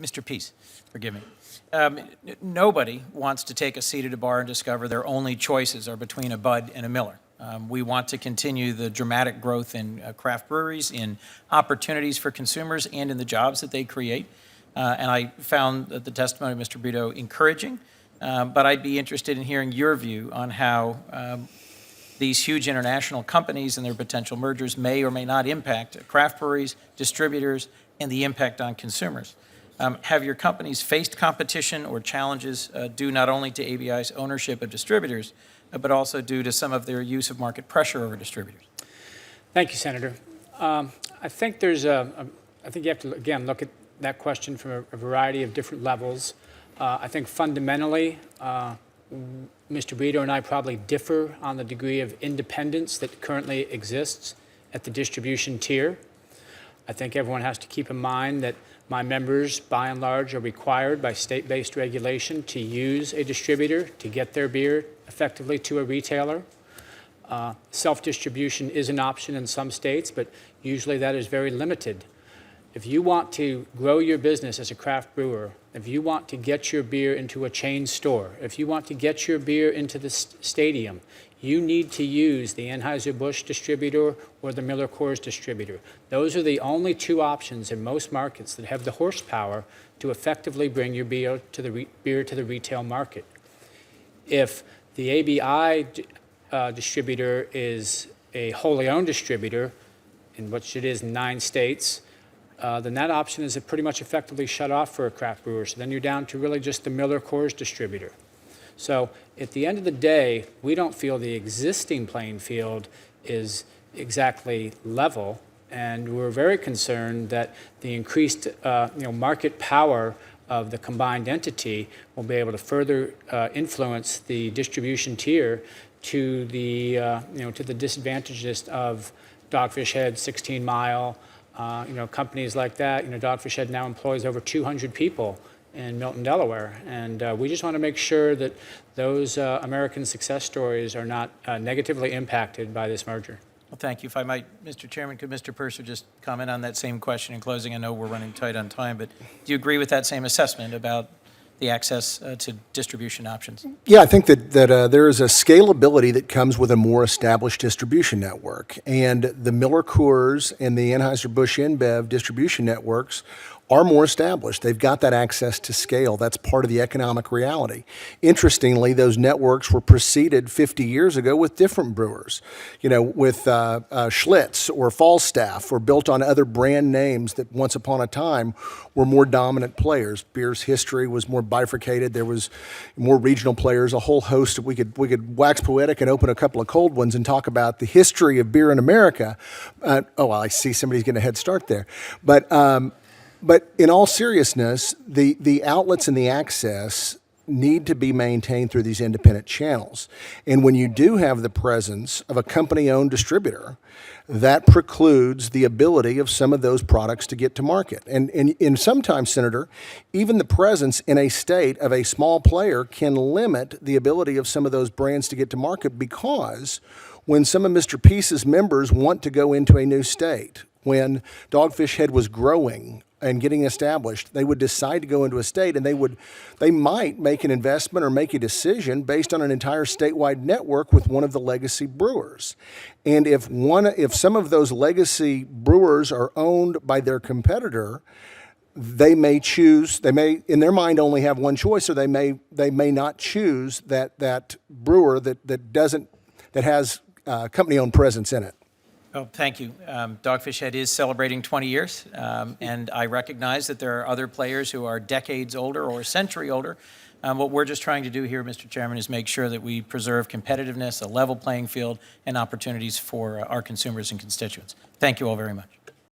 Mr. Peace, forgive me. Nobody wants to take a seat at a bar and discover their only choices are between a Bud and a Miller. We want to continue the dramatic growth in craft breweries, in opportunities for consumers, and in the jobs that they create. And I found the testimony of Mr. Brito encouraging, but I'd be interested in hearing your view on how these huge international companies and their potential mergers may or may not impact craft breweries, distributors, and the impact on consumers. Have your companies faced competition or challenges due not only to ABI's ownership of distributors, but also due to some of their use of market pressure over distributors? Thank you, Senator. I think I think you have to, again, look at that question from a variety of different levels. I think fundamentally, Mr. Brito and I probably differ on the degree of independence that currently exists at the distribution tier. I think everyone has to keep in mind that my members, by and large, are required by state-based regulation to use a distributor to get their beer effectively to a retailer. Self-distribution is an option in some states, but usually that is very limited. If you want to grow your business as a craft brewer, if you want to get your beer into a chain store, if you want to get your beer into the stadium, you need to use the Anheuser-Busch distributor or the Miller Coors distributor. Those are the only two options in most markets that have the horsepower to effectively bring your beer to the retail market. If the ABI distributor is a wholly owned distributor, in which it is in 9 states, then that option is pretty much effectively shut off for a craft brewer. So then you're down to really just the Miller Coors distributor. So at the end of the day, we don't feel the existing playing field is exactly level, and we're very concerned that the increased market power of the combined entity will be able to further influence the distribution tier to the to the disadvantages of Dogfish Head, 16 Mile, companies like that. Dogfish Head now employs over 200 people in Milton, Delaware, and we just want to make sure that those American success stories are not negatively impacted by this merger. Well, thank you. If I might, Mr. Chairman, could Mr. Purser just comment on that same question in closing? I know we're running tight on time, but do you agree with that same assessment about the access to distribution options? Yeah, I think that there is a scalability that comes with a more established distribution network. And the Miller Coors and the Anheuser-Busch InBev distribution networks are more established. They've got that access to scale. That's part of the economic reality. Interestingly, those networks were preceded 50 years ago with different brewers, with Schlitz or Falstaff, or built on other brand names that once upon a time were more dominant players. Beer's history was more bifurcated. There was more regional players, a whole host. We could wax poetic and open a couple of cold ones and talk about the history of beer in America. I see somebody's getting a head start there. But in all seriousness, the outlets and the access need to be maintained through these independent channels. And when you do have the presence of a company-owned distributor, that precludes the ability of some of those products to get to market. And sometimes, Senator, even the presence in a state of a small player can limit the ability of some of those brands to get to market, because when some of Mr. Peace's members want to go into a new state, when Dogfish Head was growing and getting established, they would decide to go into a state, and they might make an investment or make a decision based on an entire statewide network with one of the legacy brewers. And if some of those legacy brewers are owned by their competitor, they may in their mind only have one choice, or they may not choose that brewer that has company-owned presence in it. Well, thank you. Dogfish Head is celebrating 20 years, and I recognize that there are other players who are decades older or a century older. What we're just trying to do here, Mr. Chairman, is make sure that we preserve competitiveness, a level playing field, and opportunities for our consumers and constituents. Thank you all very much.